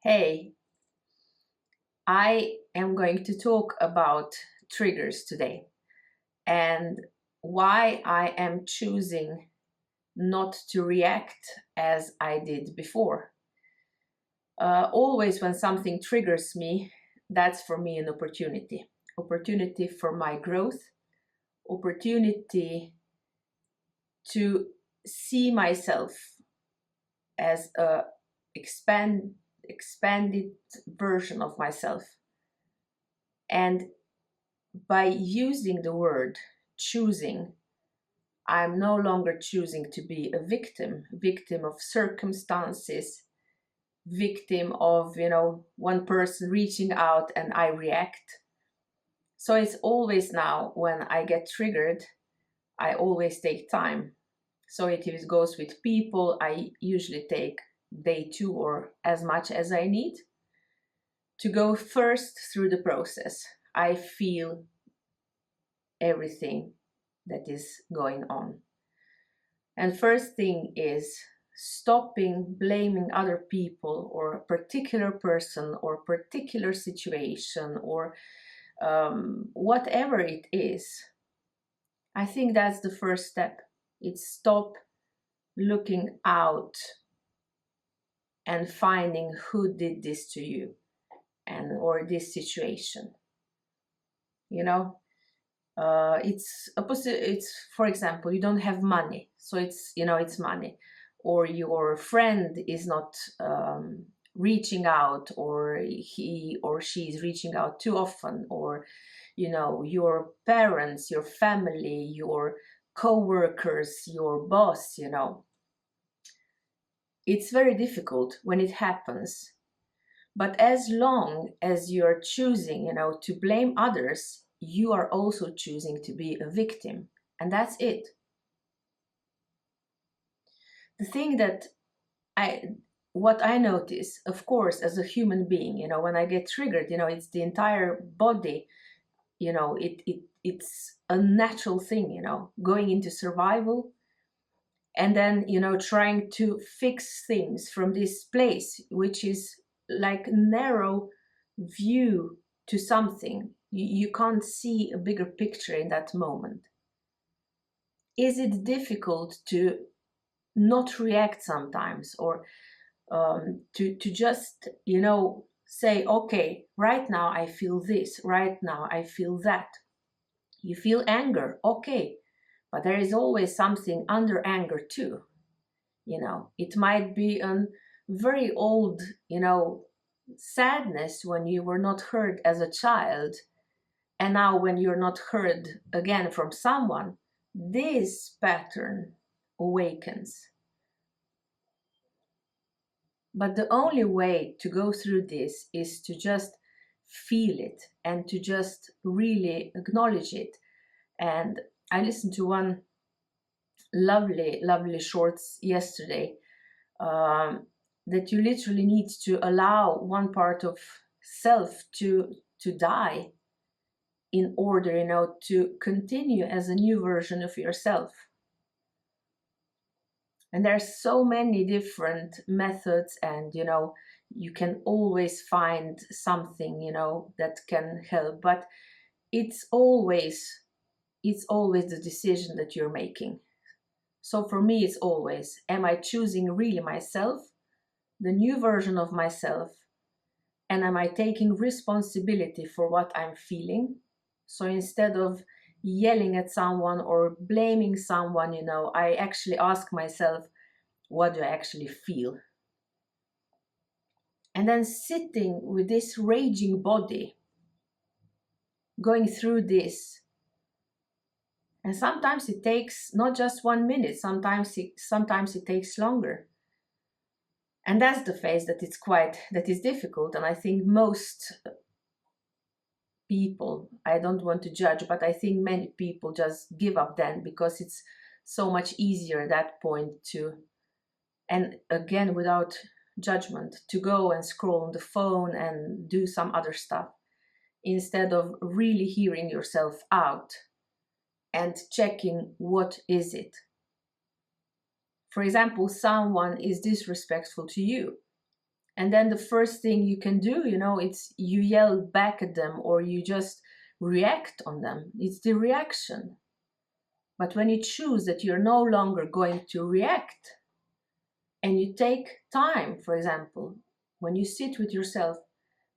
Hey, I am going to talk about triggers today and why I am choosing not to react as I did before. Always when something triggers me, that's for me an opportunity. Opportunity for my growth, opportunity to see myself as a expanded version of myself. And by using the word choosing, I'm no longer choosing to be a victim of circumstances, victim of, one person reaching out and I react. So it's always now when I get triggered, I always take time. So if it goes with people, I usually take day two or as much as I need to go first through the process. I feel everything that is going on. And first thing is stopping blaming other people or a particular person or particular situation or whatever it is. I think that's the first step. It's stop looking out and finding who did this to you and or this situation. You know, it's for example, you don't have money, so it's money, or your friend is not reaching out, or he or she is reaching out too often, or your parents, your family, your co-workers, your boss. It's very difficult when it happens, but as long as you're choosing, to blame others, you are also choosing to be a victim. And that's it. The thing that I, what I notice, of course, as a human being, when I get triggered, it's the entire body, it's a natural thing, going into survival and then, trying to fix things from this place, which is like narrow view to something. You can't see a bigger picture in that moment. Is it difficult to not react sometimes, or to just say, okay, right now I feel this, right now I feel that. You feel anger, okay, but there is always something under anger too. It might be a very old sadness when you were not heard as a child, and now when you're not heard again from someone, this pattern awakens. But the only way to go through this is to just feel it and to just really acknowledge it. And I listened to one lovely shorts yesterday, that you literally need to allow one part of self to die in order, to continue as a new version of yourself. And there's so many different methods, and you can always find something that can help, but it's always the decision that you're making. So for me, it's always, am I choosing really myself, the new version of myself, and am I taking responsibility for what I'm feeling? So instead of yelling at someone or blaming someone, I actually ask myself, what do I actually feel? And then sitting with this raging body, going through this. And sometimes it takes not just 1 minute, sometimes it takes longer. And that's the phase that is difficult. And I think most people, I don't want to judge, but I think many people just give up then, because it's so much easier at that point to, and again without judgment, to go and scroll on the phone and do some other stuff instead of really hearing yourself out and checking what is it. For example, someone is disrespectful to you. And then the first thing you can do, it's you yell back at them or you just react on them. It's the reaction. But when you choose that you're no longer going to react and you take time, for example, when you sit with yourself,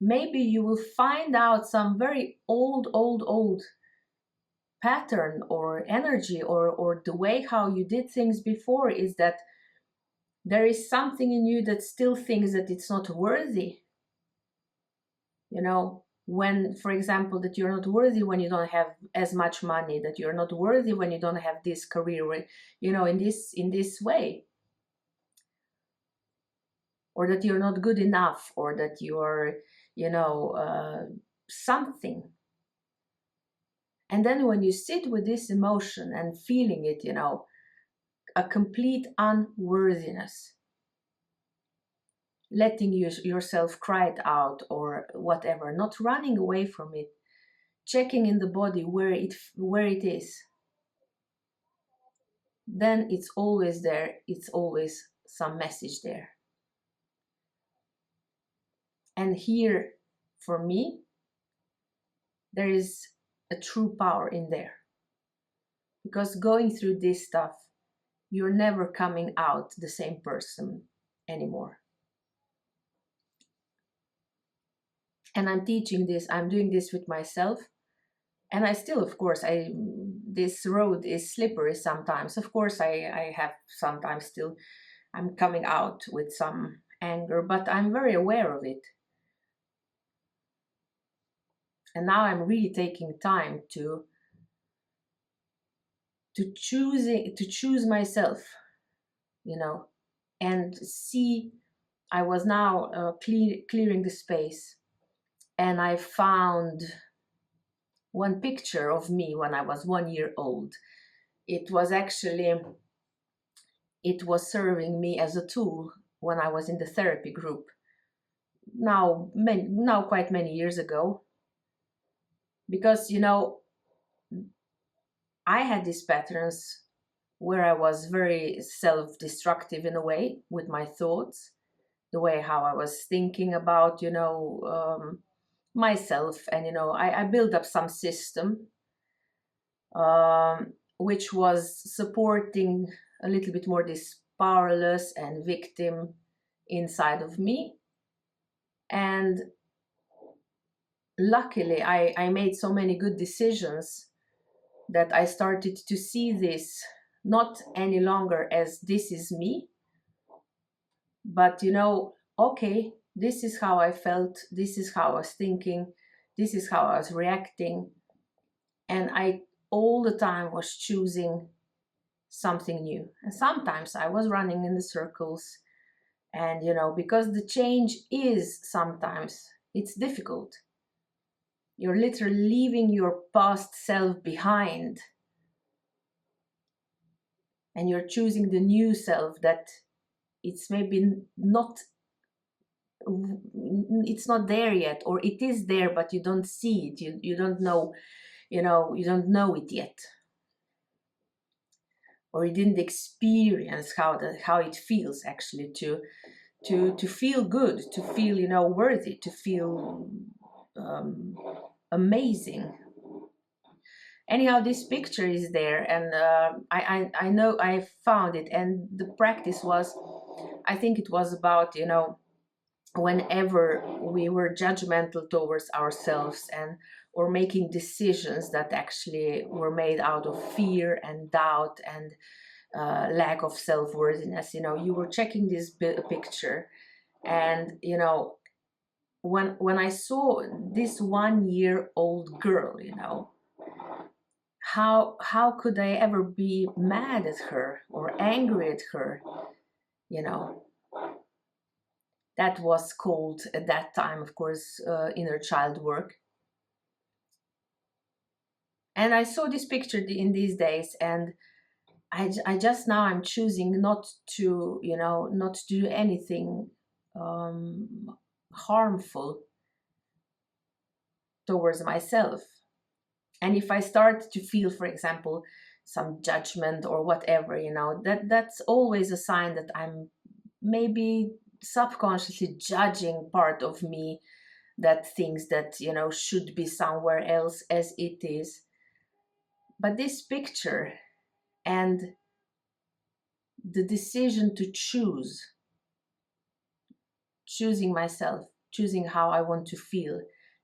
maybe you will find out some very old pattern or energy, or the way how you did things before, is that there is something in you that still thinks that it's not worthy. When, for example, that you're not worthy when you don't have as much money, that you're not worthy when you don't have this career, in this way, or that you're not good enough, or that you're, something. And then when you sit with this emotion and feeling it, a complete unworthiness, letting yourself cry it out or whatever, not running away from it, checking in the body where it is, then it's always there. It's always some message there. And here, for me, there is a true power in there. Because going through this stuff, you're never coming out the same person anymore. And I'm teaching this, I'm doing this with myself. And I still, of course, this road is slippery sometimes. Of course, I have sometimes still, I'm coming out with some anger, but I'm very aware of it. And now I'm really taking time to choose myself, and see. I was now clearing the space, and I found one picture of me when I was 1 year old. It was serving me as a tool when I was in the therapy group. Now quite many years ago. Because, I had these patterns where I was very self-destructive in a way with my thoughts, the way how I was thinking about, myself. And, I built up some system which was supporting a little bit more this powerless and victim inside of me. And luckily, I made so many good decisions that I started to see this not any longer as this is me, but, okay, this is how I felt, this is how I was thinking, this is how I was reacting. And I all the time was choosing something new. And sometimes I was running in the circles. And, because the change is sometimes, it's difficult. You're literally leaving your past self behind. And you're choosing the new self that it's maybe not, it's not there yet, or it is there, but you don't see it. You don't know, you don't know it yet. Or you didn't experience how it feels actually to feel good, to feel, worthy, to feel amazing. Anyhow, this picture is there, and I know I found it, and the practice was, I think it was about, whenever we were judgmental towards ourselves and or making decisions that actually were made out of fear and doubt and lack of self-worthiness, you were checking this picture, and when I saw this 1 year old girl, how could I ever be mad at her or angry at her? That was called at that time, of course, inner child work. And I saw this picture in these days, and I just now I'm choosing not to, not to do anything harmful towards myself. And if I start to feel, for example, some judgment or whatever, that's always a sign that I'm maybe subconsciously judging part of me that thinks that, you know, should be somewhere else as it is. But this picture and the decision to choosing myself, choosing how I want to feel,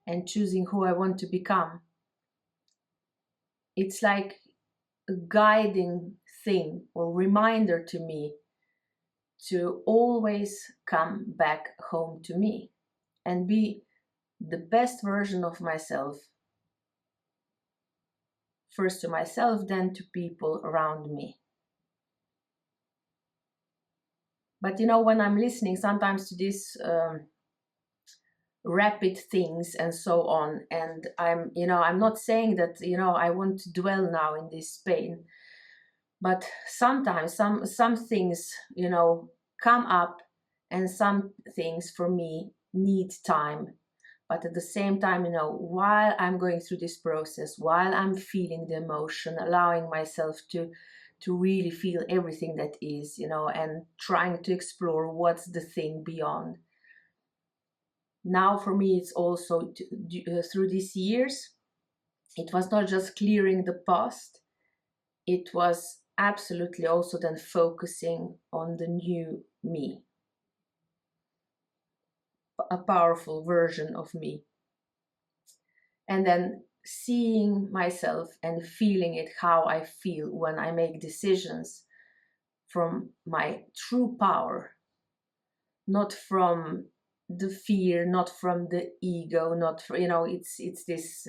and choosing who I want to become, it's like a guiding thing or reminder to me to always come back home to me and be the best version of myself, first to myself, then to people around me. But you know, when I'm listening sometimes to this rapid things and so on, and I'm not saying that, you know, I want to dwell now in this pain, but sometimes some things, you know, come up, and some things for me need time. But at the same time, you know, while I'm going through this process, while I'm feeling the emotion, allowing myself to really feel everything that is, you know, and trying to explore what's the thing beyond. Now for me, it's also through these years, it was not just clearing the past, it was absolutely also then focusing on the new me, a powerful version of me. And then seeing myself and feeling it how I feel when I make decisions from my true power, not from the fear, not from the ego, not for, you know, it's this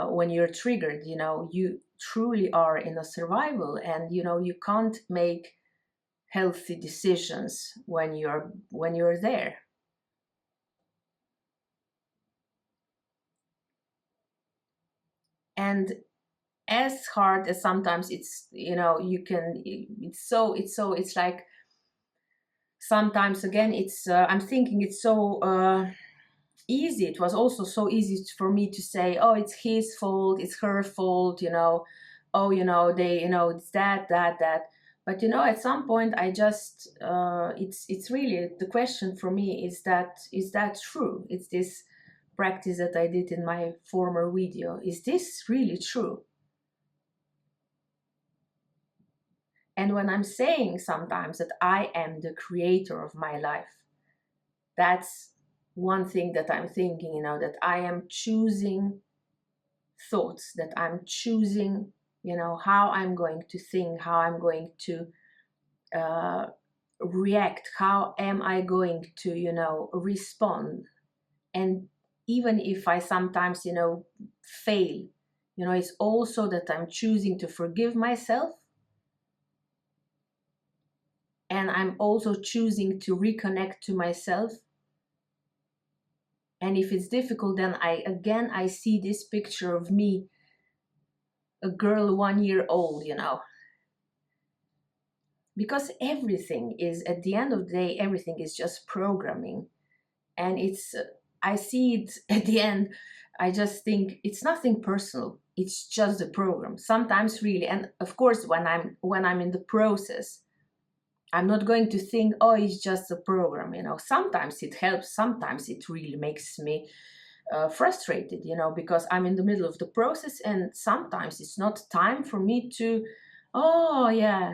when you're triggered, you know, you truly are in a survival, and you know, you can't make healthy decisions when you're there. And as hard as sometimes it's, you know, you can, it's like sometimes again it's I'm thinking it's so easy. It was also so easy for me to say, oh, it's his fault, it's her fault, you know, oh, you know, they, you know, it's that. But you know, at some point I just it's really the question for me, is that true? It's this practice that I did in my former video. Is this really true? And when I'm saying sometimes that I am the creator of my life, that's one thing that I'm thinking, you know, that I am choosing thoughts, that I'm choosing, you know, how I'm going to think, how I'm going to react, how am I going to, you know, respond. And even if I sometimes, you know, fail, you know, it's also that I'm choosing to forgive myself. And I'm also choosing to reconnect to myself. And if it's difficult, then I see this picture of me, a girl 1 year old, you know. Because everything is, at the end of the day, everything is just programming. And it's, I see it at the end, I just think it's nothing personal. It's just a program. Sometimes really, and of course, when I'm in the process, I'm not going to think, oh, it's just a program, you know. Sometimes it helps, sometimes it really makes me frustrated, you know, because I'm in the middle of the process, and sometimes it's not time for me to, oh, yeah,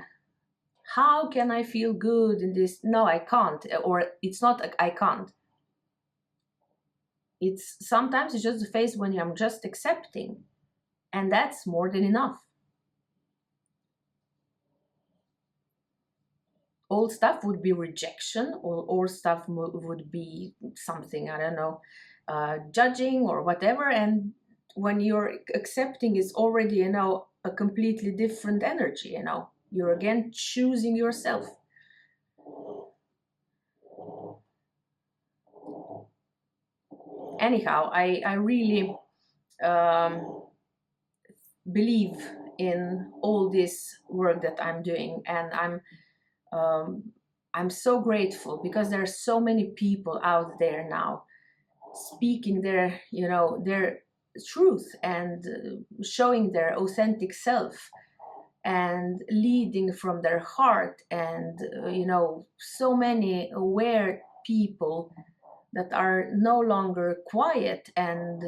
how can I feel good in this? No, I can't. Or it's not, I can't. It's sometimes it's just a phase when I'm just accepting, and that's more than enough. Old stuff would be rejection, or old stuff would be something, I don't know, judging or whatever. And when you're accepting, it's already, you know, a completely different energy, you know. You're again choosing yourself. Anyhow, I really believe in all this work that I'm doing, and I'm so grateful because there are so many people out there now speaking their, you know, their truth and showing their authentic self. and leading from their heart, and so many aware people that are no longer quiet, and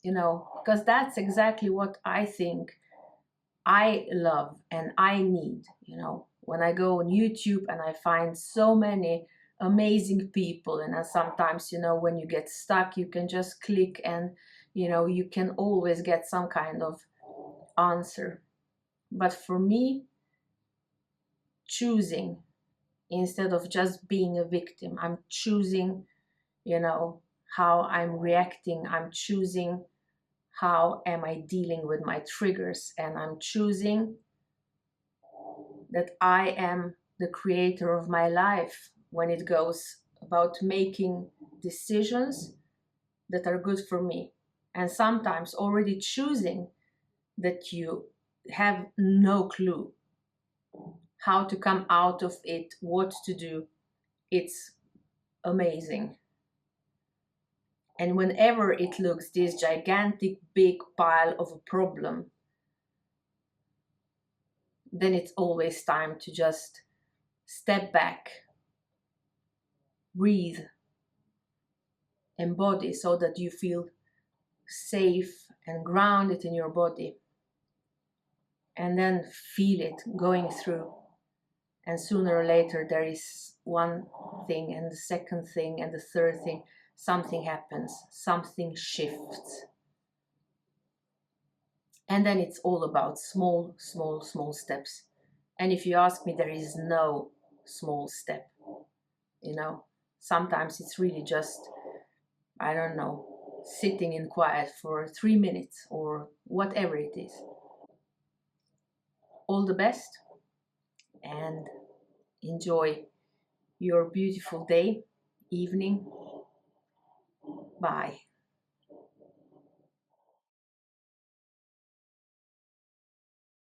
because that's exactly what I think I love and I need. When I go on YouTube and I find so many amazing people, and sometimes, when you get stuck, you can just click and, you can always get some kind of answer. But for me, choosing, instead of just being a victim, I'm choosing, how I'm reacting. I'm choosing how am I dealing with my triggers, and I'm choosing that I am the creator of my life when it goes about making decisions that are good for me. And sometimes already choosing that you have no clue how to come out of it, what to do, it's amazing. And whenever it looks this gigantic big pile of a problem, then it's always time to just step back, breathe, embody, so that you feel safe and grounded in your body. And then feel it going through. And sooner or later, there is one thing, and the second thing, and the third thing. Something happens, something shifts. And then it's all about small, small, small steps. And if you ask me, there is no small step. Sometimes it's really just, I don't know, sitting in quiet for 3 minutes or whatever it is. All the best, and enjoy your beautiful day, evening. Bye.